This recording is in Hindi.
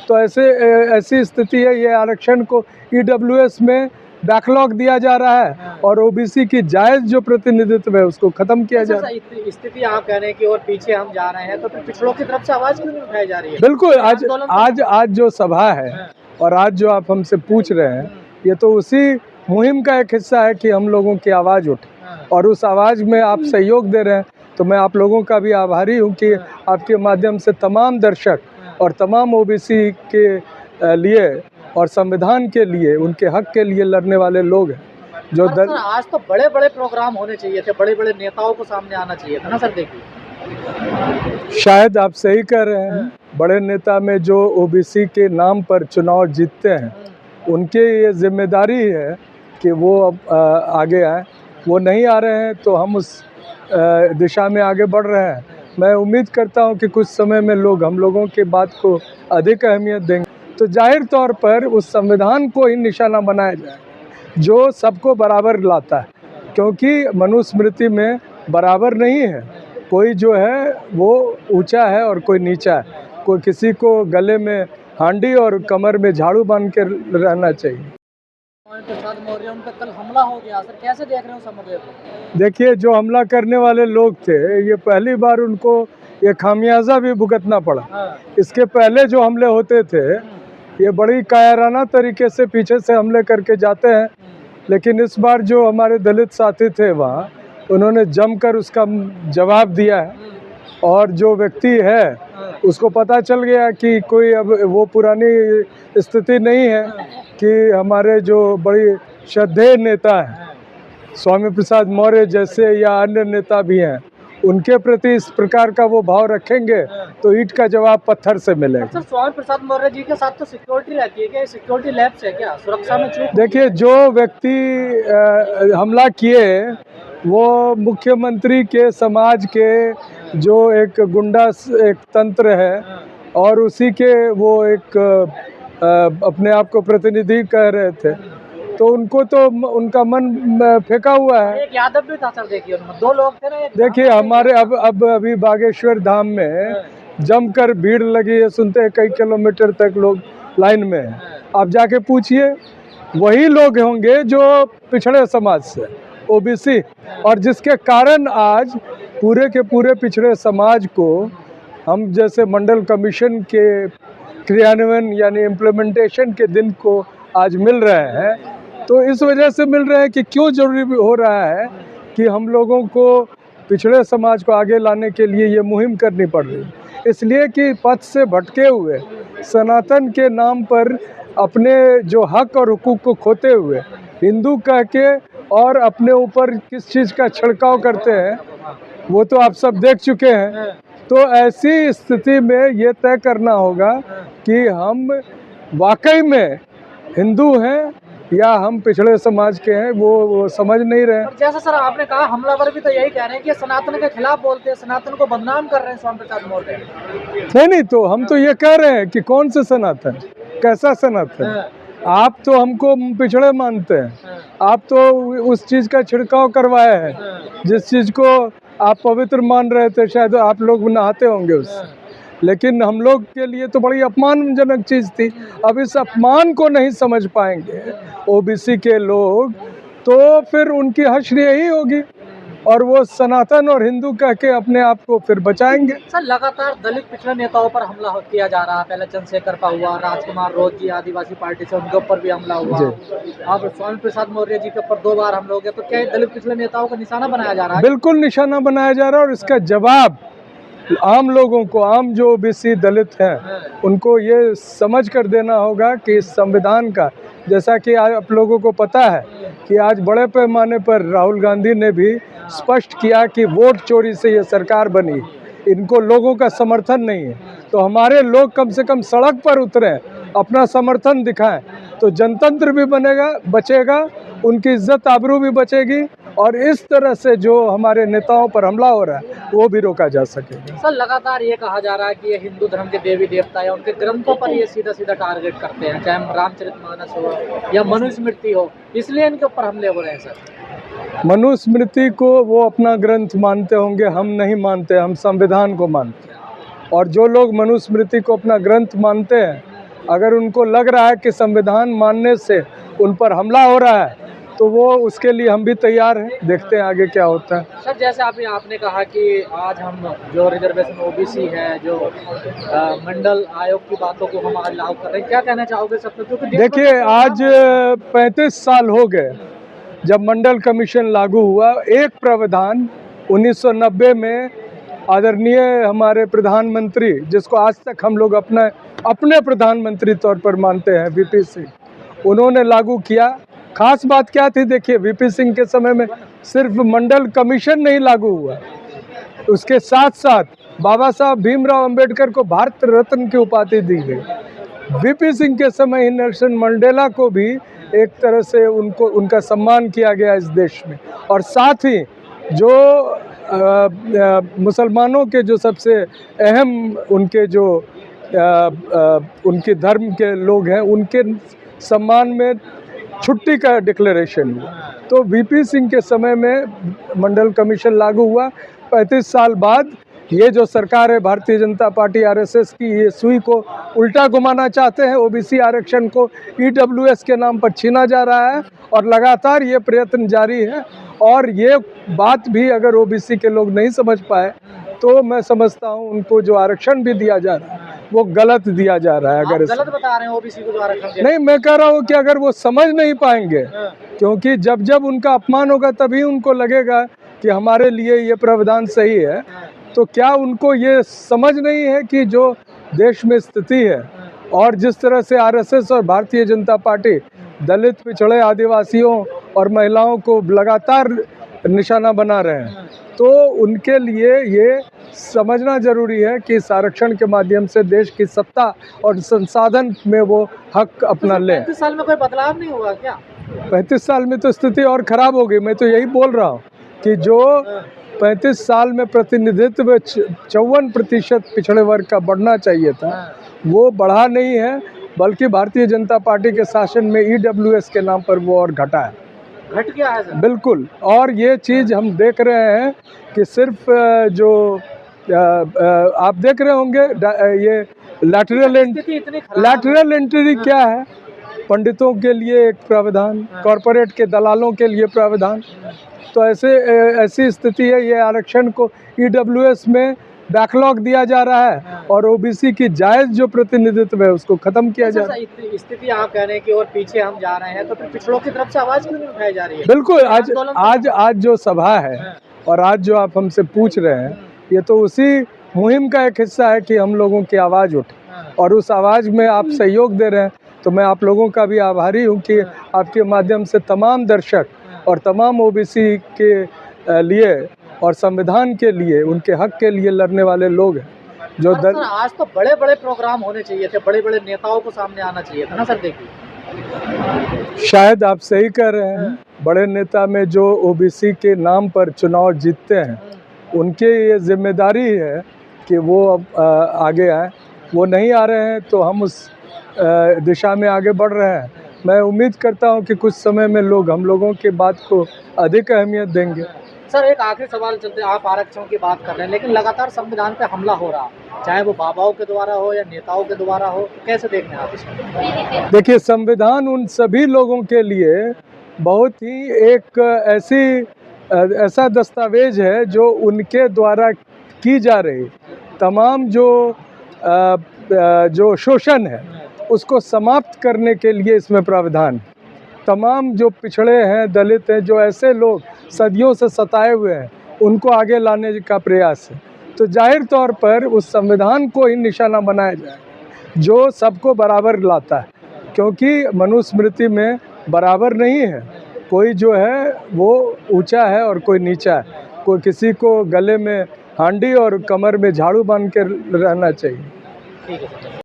तो ऐसी स्थिति है, ये आरक्षण को ईडब्ल्यूएस में बैकलॉग दिया जा रहा है और ओबीसी की जायज़ जो प्रतिनिधित्व है उसको खत्म किया जा रहा है। स्थिति आप कह रहे हैं कि और पीछे हम जा रहे हैं, तो फिर पिछड़ों की तरफ से आवाज़ क्यों नहीं उठाई जा रही है? बिल्कुल, आज जो सभा है और आज जो आप हमसे पूछ रहे हैं, ये तो उसी मुहिम का एक हिस्सा है कि हम लोगों की आवाज़ उठे और उस आवाज़ में आप सहयोग दे रहे हैं। तो मैं आप लोगों का भी आभारी हूँ कि आपके माध्यम से तमाम दर्शक और तमाम ओबीसी के लिए और संविधान के लिए, उनके हक के लिए लड़ने वाले लोग हैं जो सर, आज तो बड़े बड़े प्रोग्राम होने चाहिए थे, बड़े बड़े नेताओं को सामने आना चाहिए था ना सर। देखिए, शायद आप सही कह रहे हैं, बड़े नेता में जो ओबीसी के नाम पर चुनाव जीतते हैं उनके ये जिम्मेदारी है कि वो अब आगे आए। वो नहीं आ रहे हैं तो हम उस दिशा में आगे बढ़ रहे हैं। मैं उम्मीद करता हूं कि कुछ समय में लोग हम लोगों के बात को अधिक अहमियत देंगे, तो जाहिर तौर पर उस संविधान को ही निशाना बनाया जाए जो सबको बराबर लाता है, क्योंकि मनुस्मृति में बराबर नहीं है। कोई जो है वो ऊंचा है और कोई नीचा है, कोई किसी को गले में हांडी और कमर में झाड़ू बांध के रहना चाहिए। स्वामी प्रसाद मौर्य, उन पर कल हमला हो गया सर, कैसे देख रहे हो समुदाय को? देखिए, जो हमला करने वाले लोग थे, ये पहली बार उनको ये खामियाजा भी भुगतना पड़ा। इसके पहले जो हमले होते थे ये बड़ी कायराना तरीके से पीछे से हमले करके जाते हैं, लेकिन इस बार जो हमारे दलित साथी थे वहाँ, उन्होंने जमकर उसका जवाब दिया है और जो व्यक्ति है उसको पता चल गया कि कोई अब वो पुरानी स्थिति नहीं है कि हमारे जो बड़ी श्रद्धेय नेता हैं स्वामी प्रसाद मौर्य जैसे या अन्य नेता भी हैं, उनके प्रति इस प्रकार का वो भाव रखेंगे तो ईंट का जवाब पत्थर से मिलेगा। सर, स्वामी प्रसाद मौर्य जी के साथ तो सिक्योरिटी रहती है क्या? सिक्योरिटी लैब्स है क्या? सुरक्षा में चूक? देखिए, जो व्यक्ति हमला किए वो मुख्यमंत्री के समाज के जो एक गुंडा एक तंत्र है और उसी के वो एक अपने आप को प्रतिनिधि कह रहे थे, तो उनको तो उनका मन फेंका हुआ है। एक यादव भी था सर, देखिए उनमें 2 लोग थे ना। देखिए, हमारे अब अभी बागेश्वर धाम में जमकर भीड़ लगी है, सुनते हैं कई किलोमीटर तक लोग लाइन में हैं। आप जाके पूछिए, वही लोग होंगे जो पिछड़े समाज से, ओबीसी, और जिसके कारण आज पूरे के पूरे पिछड़े समाज को हम जैसे मंडल कमीशन के क्रियान्वयन यानी इम्प्लीमेंटेशन के दिन को आज मिल रहे हैं। तो इस वजह से मिल रहे हैं कि क्यों जरूरी हो रहा है कि हम लोगों को पिछड़े समाज को आगे लाने के लिए ये मुहिम करनी पड़ रही है, इसलिए कि पथ से भटके हुए सनातन के नाम पर अपने जो हक और हुकूक को खोते हुए हिंदू कह के और अपने ऊपर किस चीज़ का छिड़काव करते हैं वो तो आप सब देख चुके हैं। तो ऐसी स्थिति में ये तय करना होगा कि हम वाकई में हिंदू हैं या हम पिछड़े समाज के हैं, वो समझ नहीं रहे। जैसा सर आपने कहा, हमलावर भी तो यही कह रहे हैं कि सनातन के खिलाफ बोलते हैं, सनातन को बदनाम कर रहे हैं स्वामी प्रसाद मौर्य। नहीं, तो हम तो ये कह रहे हैं कि कौन से सनातन, कैसा सनातन? आप तो हमको पिछड़े मानते हैं, आप तो उस चीज़ का छिड़काव करवाया है जिस चीज़ को आप पवित्र मान रहे थे, शायद आप लोग नहाते होंगे उससे, लेकिन हम लोग के लिए तो बड़ी अपमानजनक चीज़ थी। अब इस अपमान को नहीं समझ पाएंगे ओबीसी के लोग, तो फिर उनकी हश्र यही होगी और वो सनातन और हिंदू कह के अपने आप को फिर बचाएंगे। सर, लगातार दलित पिछड़े नेताओं पर हमला किया जा रहा है। पहले चंद्रशेखर का हुआ, राजकुमार रोज जी आदिवासी पार्टी से, उनके ऊपर भी हमला हुआ। अब स्वामी प्रसाद मौर्य जी के ऊपर 2 बार हमला हो गया, तो क्या दलित पिछड़े नेताओं का निशाना बनाया जा रहा है? बिल्कुल निशाना बनाया जा रहा है और इसका जवाब आम लोगों को, आम जो ओबीसी दलित हैं उनको ये समझ कर देना होगा कि इस संविधान का, जैसा कि आप लोगों को पता है कि आज बड़े पैमाने पर राहुल गांधी ने भी स्पष्ट किया कि वोट चोरी से ये सरकार बनी, इनको लोगों का समर्थन नहीं है। तो हमारे लोग कम से कम सड़क पर उतरें, अपना समर्थन दिखाएं, तो जनतंत्र भी बनेगा, बचेगा, उनकी इज्जत आबरू भी बचेगी और इस तरह से जो हमारे नेताओं पर हमला हो रहा है वो भी रोका जा सकेगा। सर, लगातार ये कहा जा रहा है कि ये हिंदू धर्म के देवी देवता है, उनके ग्रंथों पर ये सीधा सीधा टारगेट करते हैं, चाहे रामचरितमानस हो या मनुस्मृति हो, इसलिए इनके ऊपर हमले हो रहे हैं। सर, मनुस्मृति को वो अपना ग्रंथ मानते होंगे, हम नहीं मानते, हम संविधान को मानते हैं। और जो लोग मनुस्मृति को अपना ग्रंथ मानते हैं, अगर उनको लग रहा है कि संविधान मानने से उन पर हमला हो रहा है, तो वो उसके लिए हम भी तैयार हैं। देखते हैं आगे क्या होता है। सर, जैसे आपने कहा कि आज हम जो रिजर्वेशन ओबीसी है, जो मंडल आयोग की बातों को हम आज लागू कर रहे हैं, क्या कहना चाहोगे सब? क्योंकि देखिए, आज 35 साल हो गए जब मंडल कमीशन लागू हुआ। एक प्रावधान 1990 में आदरणीय हमारे प्रधानमंत्री, जिसको आज तक हम लोग अपने प्रधानमंत्री तौर पर मानते हैं, वीपी सिंह, उन्होंने लागू किया। खास बात क्या थी? देखिए, वीपी सिंह के समय में सिर्फ मंडल कमीशन नहीं लागू हुआ, उसके साथ साथ बाबा साहब भीमराव अंबेडकर को भारत रत्न की उपाधि दी गई। वीपी सिंह के समय ही नेल्सन मंडेला को भी एक तरह से उनका सम्मान किया गया इस देश में। और साथ ही जो मुसलमानों के जो सबसे अहम उनके जो उनके धर्म के लोग हैं, उनके सम्मान में छुट्टी का डिक्लेरेशन हुआ। तो वीपी सिंह के समय में मंडल कमीशन लागू हुआ। 35 साल बाद ये जो सरकार है, भारतीय जनता पार्टी आरएसएस की, ये सुई को उल्टा घुमाना चाहते हैं। ओबीसी आरक्षण को ईडब्ल्यूएस के नाम पर छीना जा रहा है और लगातार ये प्रयत्न जारी है। और ये बात भी अगर ओबीसी के लोग नहीं समझ पाए, तो मैं समझता हूँ उनको जो आरक्षण भी दिया जा रहा है वो गलत दिया जा रहा है। अगर गलत बता रहे हैं ओबीसी को जो आरक्षण नहीं, मैं कह रहा हूँ कि अगर वो समझ नहीं पाएंगे, क्योंकि जब उनका अपमान होगा तभी उनको लगेगा कि हमारे लिए ये प्रावधान सही है। तो क्या उनको ये समझ नहीं है कि जो देश में स्थिति है और जिस तरह से आरएसएस और भारतीय जनता पार्टी दलित, पिछड़े, आदिवासियों और महिलाओं को लगातार निशाना बना रहे हैं, तो उनके लिए ये समझना जरूरी है कि इस आरक्षण के माध्यम से देश की सत्ता और संसाधन में वो हक अपना लें। 35 साल में कोई बदलाव नहीं हुआ क्या? 35 साल में तो स्थिति और खराब हो गई। मैं तो यही बोल रहा हूँ कि जो 35 साल में प्रतिनिधित्व 54% पिछड़े वर्ग का बढ़ना चाहिए था, वो बढ़ा नहीं है, बल्कि भारतीय जनता पार्टी के शासन में ईडब्ल्यूएस के नाम पर वो और घटा है, घट गया है सर। बिल्कुल। और ये चीज़ हम देख रहे हैं कि सिर्फ जो आप देख रहे होंगे, ये लैटरल एंट्री क्या है? पंडितों के लिए एक प्रावधान, कॉरपोरेट के दलालों के लिए प्रावधान। तो ऐसी स्थिति है। ये आरक्षण को ईडब्ल्यूएस में बैकलॉग दिया जा रहा है और ओबीसी की जायज़ जो प्रतिनिधित्व है उसको खत्म किया जा रहा है। स्थिति आप कह रहे हैं कि और पीछे हम जा रहे हैं, तो फिर पिछड़ों की तरफ से आवाज़ क्यों नहीं उठाई जा रही है? बिल्कुल। आज जो सभा है और आज जो आप हमसे पूछ रहे हैं, ये तो उसी मुहिम का एक हिस्सा है कि हम लोगों की आवाज़ उठे, और उस आवाज़ में आप सहयोग दे रहे हैं। तो मैं आप लोगों का भी आभारी हूँ कि आपके माध्यम से तमाम दर्शक और तमाम ओबीसी के लिए और संविधान के लिए, उनके हक के लिए लड़ने वाले लोग हैं जो आज तो बड़े बड़े प्रोग्राम होने चाहिए थे, बड़े बड़े नेताओं को सामने आना चाहिए था ना सर। देखिए, शायद आप सही कह रहे हैं। बड़े नेता में जो ओबीसी के नाम पर चुनाव जीतते हैं, उनके ये जिम्मेदारी है कि वो अब आगे आए। वो नहीं आ रहे हैं तो हम उस दिशा में आगे बढ़ रहे हैं। मैं उम्मीद करता हूं कि कुछ समय में लोग हम लोगों की बात को अधिक अहमियत देंगे। सर, एक आखिरी सवाल चलते, आप आरक्षण की बात कर रहे हैं, लेकिन लगातार संविधान पे हमला हो रहा, चाहे वो बाबाओं के द्वारा हो या नेताओं के द्वारा हो, तो कैसे देख रहे हैं आप इसको? देखिए, संविधान उन सभी लोगों के लिए बहुत ही एक ऐसा दस्तावेज है जो उनके द्वारा की जा रही तमाम जो शोषण है उसको समाप्त करने के लिए इसमें प्रावधान। तमाम जो पिछड़े हैं, दलित हैं, जो ऐसे लोग सदियों से सताए हुए हैं, उनको आगे लाने का प्रयास है। तो जाहिर तौर पर उस संविधान को ही निशाना बनाया जाए जो सबको बराबर लाता है, क्योंकि मनुस्मृति में बराबर नहीं है। कोई जो है वो ऊंचा है और कोई नीचा है। कोई किसी को गले में हांडी और कमर में झाड़ू बांध के रहना चाहिए। ठीक है।